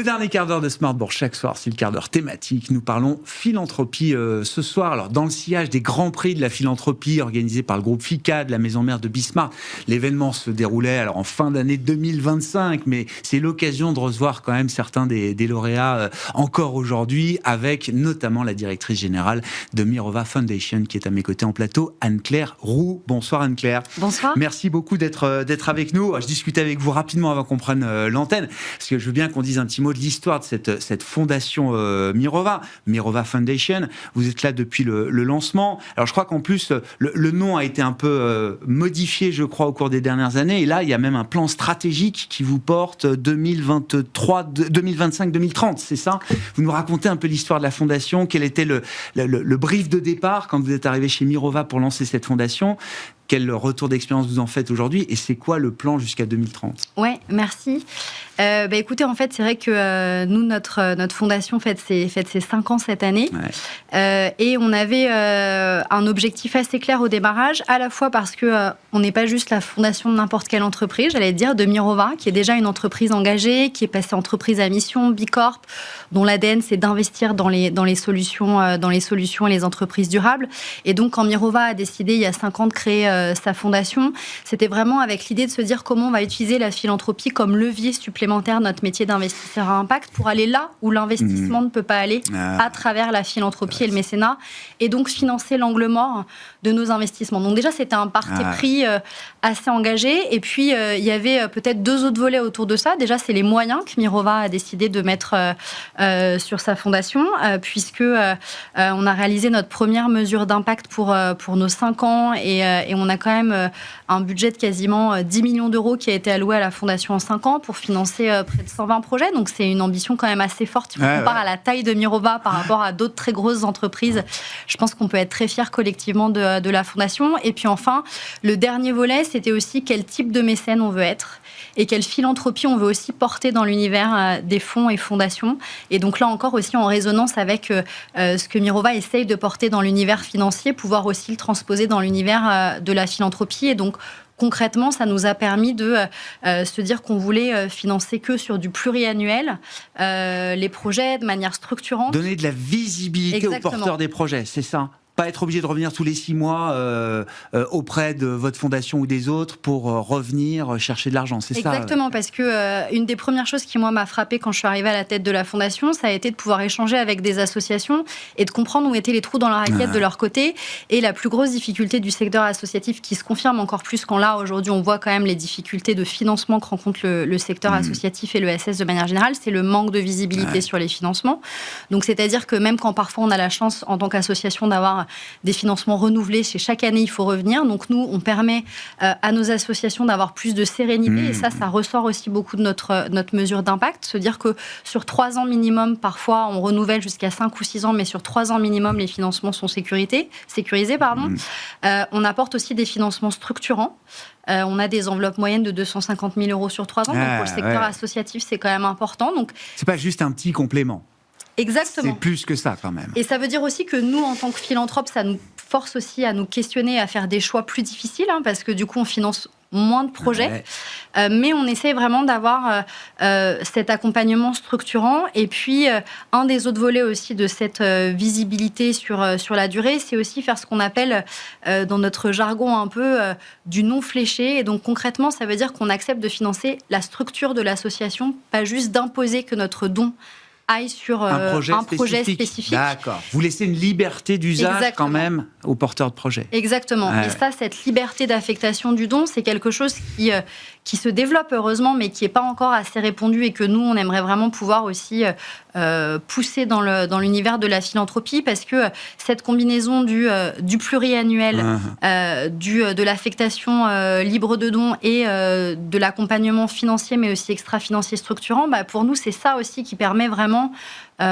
Le dernier quart d'heure de Smart Bourse chaque soir, c'est le quart d'heure thématique. Nous parlons philanthropie ce soir. Alors, dans le sillage des grands prix de la philanthropie organisés par le groupe FICA de la maison mère de Bismarck, l'événement se déroulait alors en fin d'année 2025, mais c'est l'occasion de recevoir quand même certains des lauréats encore aujourd'hui, avec notamment la directrice générale de Mirova Foundation qui est à mes côtés en plateau, Anne-Claire Roux. Bonsoir Anne-Claire. Bonsoir. Merci beaucoup d'être avec nous. Je discutais avec vous rapidement avant qu'on prenne l'antenne, parce que je veux bien qu'on dise un petit mot de l'histoire de cette fondation Mirova Foundation. Vous êtes là depuis le lancement. Alors je crois qu'en plus, le nom a été un peu modifié, je crois, au cours des dernières années. Et là, il y a même un plan stratégique qui vous porte 2025-2030, c'est ça? Vous nous racontez un peu l'histoire de la fondation, quel était le brief de départ quand vous êtes arrivé chez Mirova pour lancer cette fondation. Quel retour d'expérience vous en faites aujourd'hui et c'est quoi le plan jusqu'à 2030? Ouais, merci. Écoutez, en fait, c'est vrai que nous, notre fondation fête ses 5 ans cette année. Ouais. Et on avait un objectif assez clair au démarrage, à la fois parce que on n'est pas juste la fondation de n'importe quelle entreprise, j'allais dire, de Mirova, qui est déjà une entreprise engagée, qui est passée entreprise à mission, Bicorp, dont l'ADN, c'est d'investir dans les solutions et les entreprises durables. Et donc, quand Mirova a décidé, il y a 5 ans, de créer sa fondation, c'était vraiment avec l'idée de se dire comment on va utiliser la philanthropie comme levier supplémentaire de notre métier d'investisseur à impact pour aller là où l'investissement ne peut pas aller à travers la philanthropie et le mécénat, et donc financer l'angle mort de nos investissements. Donc déjà, c'était un parti pris assez engagé, et puis il y avait peut-être 2 autres volets autour de ça. Déjà, c'est les moyens que Mirova a décidé de mettre sur sa fondation, puisque on a réalisé notre première mesure d'impact pour nos 5 ans, et on a quand même un budget de quasiment 10 millions d'euros qui a été alloué à la fondation en 5 ans pour financer près de 120 projets. Donc c'est une ambition quand même assez forte. Si on compare à la taille de Mirova par rapport à d'autres très grosses entreprises, je pense qu'on peut être très fiers collectivement de la fondation. Et puis enfin, le dernier volet, c'était aussi quel type de mécène on veut être et quelle philanthropie on veut aussi porter dans l'univers des fonds et fondations. Et donc là encore aussi en résonance avec ce que Mirova essaye de porter dans l'univers financier, pouvoir aussi le transposer dans l'univers de la philanthropie. Et donc concrètement, ça nous a permis de se dire qu'on voulait financer que sur du pluriannuel les projets de manière structurante. Donner de la visibilité aux porteurs des projets, c'est ça? Pas être obligé de revenir tous les 6 mois auprès de votre fondation ou des autres pour revenir chercher de l'argent, c'est ça? Exactement, parce que une des premières choses qui, moi, m'a frappée quand je suis arrivée à la tête de la fondation, ça a été de pouvoir échanger avec des associations et de comprendre où étaient les trous dans la raquette de leur côté. Et la plus grosse difficulté du secteur associatif, qui se confirme encore plus quand là, aujourd'hui, on voit quand même les difficultés de financement que rencontre le secteur associatif et le SS de manière générale, c'est le manque de visibilité sur les financements. Donc, c'est-à-dire que même quand parfois on a la chance, en tant qu'association, d'avoir des financements renouvelés, chez chaque année, il faut revenir. Donc nous, on permet à nos associations d'avoir plus de sérénité. Et ça ressort aussi beaucoup de notre mesure d'impact. Se dire que sur 3 ans minimum, parfois, on renouvelle jusqu'à 5 ou 6 ans, mais sur 3 ans minimum, les financements sont sécurisés. On apporte aussi des financements structurants. On a des enveloppes moyennes de 250 000 euros sur 3 ans. Donc pour le secteur associatif, c'est quand même important. Donc, c'est pas juste un petit complément. Exactement. C'est plus que ça quand même. Et ça veut dire aussi que nous, en tant que philanthropes, ça nous force aussi à nous questionner, à faire des choix plus difficiles, parce que du coup, on finance moins de projets. Mais on essaie vraiment d'avoir cet accompagnement structurant. Et puis, un des autres volets aussi de cette visibilité sur la durée, c'est aussi faire ce qu'on appelle, dans notre jargon un peu, du non fléché. Et donc, concrètement, ça veut dire qu'on accepte de financer la structure de l'association, pas juste d'imposer que notre don aille sur un projet spécifique. D'accord. Vous laissez une liberté d'usage quand même aux porteurs de projets. Exactement. Et ça, cette liberté d'affectation du don, c'est quelque chose qui se développe heureusement, mais qui n'est pas encore assez répandu et que nous, on aimerait vraiment pouvoir aussi pousser dans l'univers de la philanthropie, parce que cette combinaison du pluriannuel, de l'affectation libre de dons et de l'accompagnement financier, mais aussi extra-financier structurant, pour nous, c'est ça aussi qui permet vraiment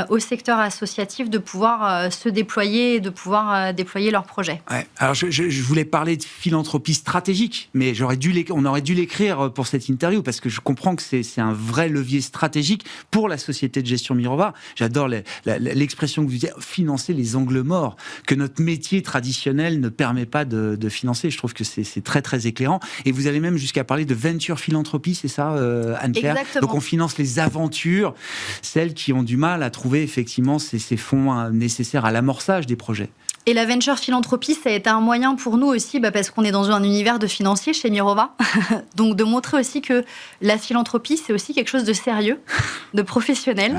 au secteur associatif de pouvoir se déployer et de pouvoir déployer leurs projets. Ouais. Alors, je voulais parler de philanthropie stratégique, mais on aurait dû l'écrire Anne-Claire, pour cette interview, parce que je comprends que c'est un vrai levier stratégique pour la société de gestion Mirova. J'adore l'expression que vous disiez, financer les angles morts, que notre métier traditionnel ne permet pas de financer. Je trouve que c'est très, très éclairant. Et vous allez même jusqu'à parler de venture philanthropie, c'est ça, Anne-Claire? Exactement. Donc on finance les aventures, celles qui ont du mal à trouver effectivement ces fonds nécessaires à l'amorçage des projets. Et la venture philanthropie, ça a été un moyen pour nous aussi, parce qu'on est dans un univers de financiers chez Mirova, donc de montrer aussi que la philanthropie, c'est aussi quelque chose de sérieux, de professionnel,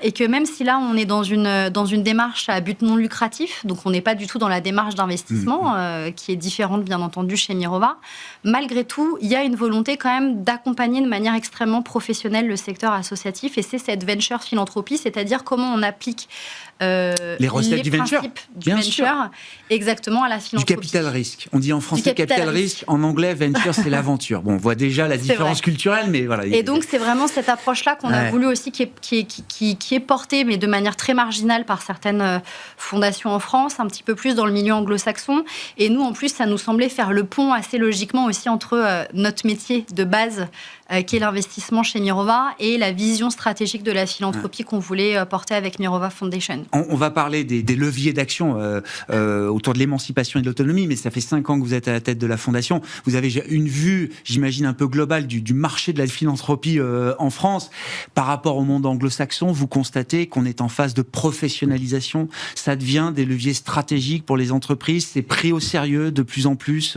et que même si là, on est dans une démarche à but non lucratif, donc on n'est pas du tout dans la démarche d'investissement, qui est différente, bien entendu, chez Mirova, malgré tout, il y a une volonté quand même d'accompagner de manière extrêmement professionnelle le secteur associatif, et c'est cette venture philanthropie, c'est-à-dire comment on applique les recettes du venture, exactement, à la philanthropie. Du capital risque. On dit en français capital risque, en anglais venture, c'est l'aventure. Bon, on voit déjà la différence culturelle, mais voilà. Et donc c'est vraiment cette approche-là qu'on a voulu aussi, qui est portée, mais de manière très marginale par certaines fondations en France, un petit peu plus dans le milieu anglo-saxon. Et nous, en plus, ça nous semblait faire le pont assez logiquement aussi entre notre métier de base, qui est l'investissement chez Mirova, et la vision stratégique de la philanthropie qu'on voulait porter avec Mirova Foundation. On va parler des leviers d'action autour de l'émancipation et de l'autonomie, mais ça fait 5 ans que vous êtes à la tête de la Fondation. Vous avez une vue, j'imagine, un peu globale du marché de la philanthropie en France. Par rapport au monde anglo-saxon, vous constatez qu'on est en phase de professionnalisation. Ça devient des leviers stratégiques pour les entreprises. C'est pris au sérieux de plus en plus,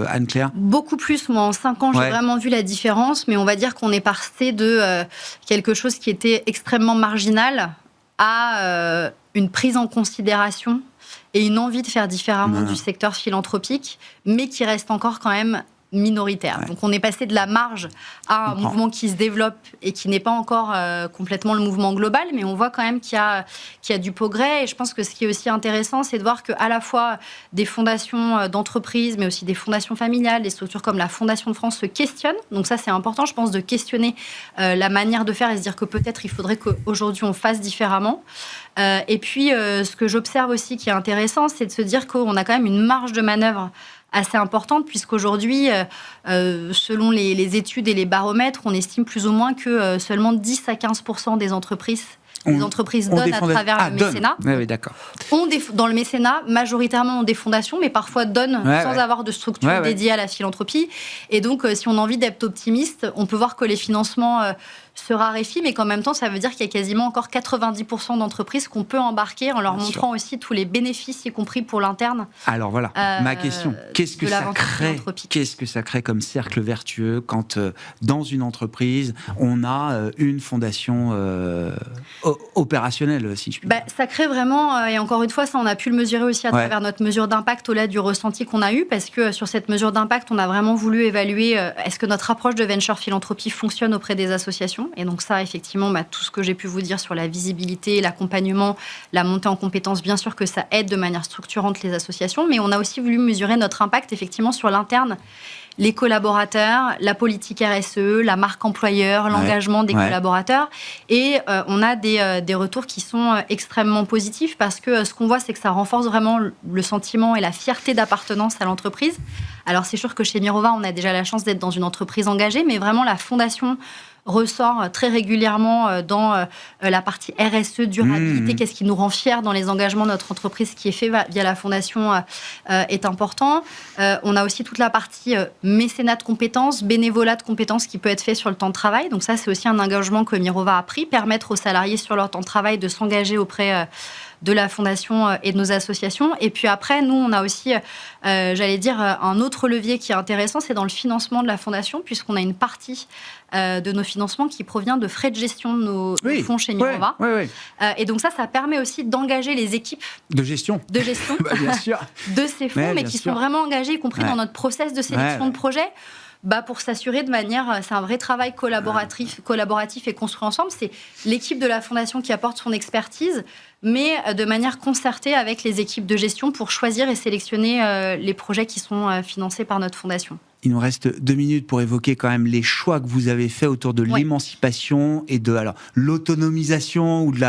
Anne-Claire? Beaucoup plus. Moi, en 5 ans, j'ai vraiment vu la différence, mais on va dire qu'on est passé de quelque chose qui était extrêmement marginal à une prise en considération et une envie de faire différemment du secteur philanthropique, mais qui reste encore quand même minoritaire. Donc on est passé de la marge à un mouvement qui se développe et qui n'est pas encore complètement le mouvement global, mais on voit quand même qu'il y a du progrès. Et je pense que ce qui est aussi intéressant, c'est de voir qu'à la fois des fondations d'entreprises, mais aussi des fondations familiales, des structures comme la Fondation de France se questionnent. Donc ça, c'est important, je pense, de questionner la manière de faire et se dire que peut-être il faudrait qu'aujourd'hui on fasse différemment. Et puis, ce que j'observe aussi qui est intéressant, c'est de se dire qu'on a quand même une marge de manœuvre assez importante, puisqu'aujourd'hui, selon les études et les baromètres, on estime plus ou moins que seulement 10 à 15% des entreprises donnent à travers le mécénat. Oui, d'accord. Dans le mécénat, majoritairement, ont des fondations, mais parfois donnent sans avoir de structure dédiée à la philanthropie. Et donc, si on a envie d'être optimiste, on peut voir que les financements se raréfient, mais qu'en même temps, ça veut dire qu'il y a quasiment encore 90% d'entreprises qu'on peut embarquer en leur montrant aussi tous les bénéfices, y compris pour l'interne. Alors voilà, ma question. Qu'est-ce que ça crée comme cercle vertueux quand, dans une entreprise, on a une fondation opérationnelle, si je puis dire? Ça crée vraiment, et encore une fois, ça, on a pu le mesurer aussi à travers notre mesure d'impact, au-delà du ressenti qu'on a eu, parce que sur cette mesure d'impact, on a vraiment voulu évaluer est-ce que notre approche de venture philanthropie fonctionne auprès des associations. Et donc ça, effectivement, tout ce que j'ai pu vous dire sur la visibilité, l'accompagnement, la montée en compétences, bien sûr que ça aide de manière structurante les associations, mais on a aussi voulu mesurer notre impact, effectivement, sur l'interne, les collaborateurs, la politique RSE, la marque employeur, l'engagement des collaborateurs. Et on a des retours qui sont extrêmement positifs, parce que ce qu'on voit, c'est que ça renforce vraiment le sentiment et la fierté d'appartenance à l'entreprise. Alors c'est sûr que chez Mirova, on a déjà la chance d'être dans une entreprise engagée, mais vraiment la fondation ressort très régulièrement dans la partie RSE, durabilité, qu'est-ce qui nous rend fiers dans les engagements de notre entreprise qui est fait via la fondation est important. On a aussi toute la partie mécénat de compétences, bénévolat de compétences qui peut être fait sur le temps de travail. Donc ça, c'est aussi un engagement que Mirova a pris, permettre aux salariés sur leur temps de travail de s'engager auprès de la Fondation et de nos associations. Et puis après, nous, on a aussi, j'allais dire, un autre levier qui est intéressant, c'est dans le financement de la Fondation, puisqu'on a une partie de nos financements qui provient de frais de gestion de nos fonds chez Mirova. Et donc ça permet aussi d'engager les équipes de gestion bien sûr. de ces fonds, mais qui sont vraiment engagés, y compris dans notre process de sélection de projets. Pour s'assurer de manière, c'est un vrai travail collaboratif et construit ensemble. C'est l'équipe de la Fondation qui apporte son expertise, mais de manière concertée avec les équipes de gestion pour choisir et sélectionner les projets qui sont financés par notre Fondation. Il nous reste 2 minutes pour évoquer quand même les choix que vous avez faits autour de l'émancipation et de l'autonomisation ou de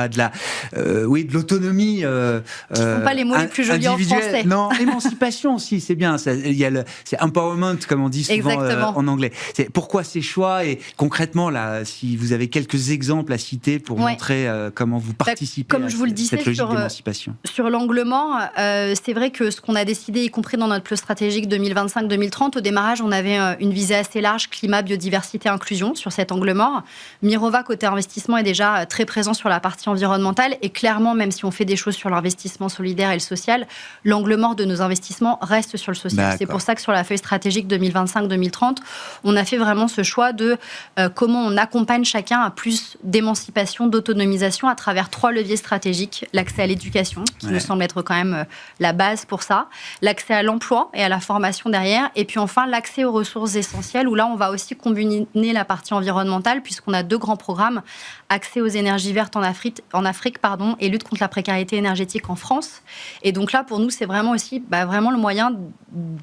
l'autonomie. Qui ne sont pas les mots les plus jolis en français. Non, émancipation aussi, c'est bien. C'est empowerment, comme on dit souvent en anglais. Pourquoi ces choix et concrètement, là, si vous avez quelques exemples à citer pour montrer comment vous participez comme je vous le disais, cette logique d'émancipation. Sur l'angle mort, c'est vrai que ce qu'on a décidé, y compris dans notre plan stratégique 2025-2030, au démarrage, on avait une visée assez large, climat, biodiversité, inclusion, sur cet angle mort. Mirova, côté investissement, est déjà très présent sur la partie environnementale. Et clairement, même si on fait des choses sur l'investissement solidaire et le social, l'angle mort de nos investissements reste sur le social. D'accord. C'est pour ça que sur la feuille stratégique 2025-2030, on a fait vraiment ce choix de comment on accompagne chacun à plus d'émancipation, d'autonomisation à travers 3 leviers stratégiques. L'accès à l'éducation, qui nous semble être quand même la base pour ça. L'accès à l'emploi et à la formation derrière. Et puis enfin, l'accès aux ressources essentielles, où là, on va aussi combiner la partie environnementale, puisqu'on a 2 grands programmes, accès aux énergies vertes en Afrique, et lutte contre la précarité énergétique en France. Et donc là, pour nous, c'est vraiment aussi vraiment le moyen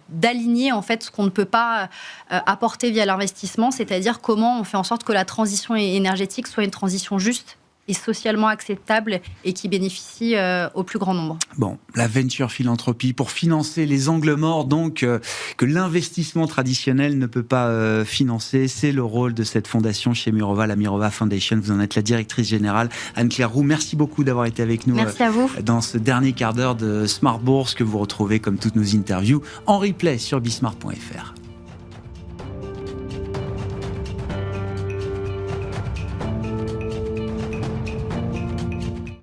d'aligner en fait ce qu'on ne peut pas apporter via l'investissement, c'est-à-dire comment on fait en sorte que la transition énergétique soit une transition juste et socialement acceptable et qui bénéficie au plus grand nombre. Bon, la venture philanthropie pour financer les angles morts, donc que l'investissement traditionnel ne peut pas financer, c'est le rôle de cette fondation chez Mirova, la Mirova Foundation. Vous en êtes la directrice générale. Anne-Claire Roux, merci beaucoup d'avoir été avec nous. Merci à vous. Dans ce dernier quart d'heure de Smart Bourse que vous retrouvez comme toutes nos interviews en replay sur bismart.fr.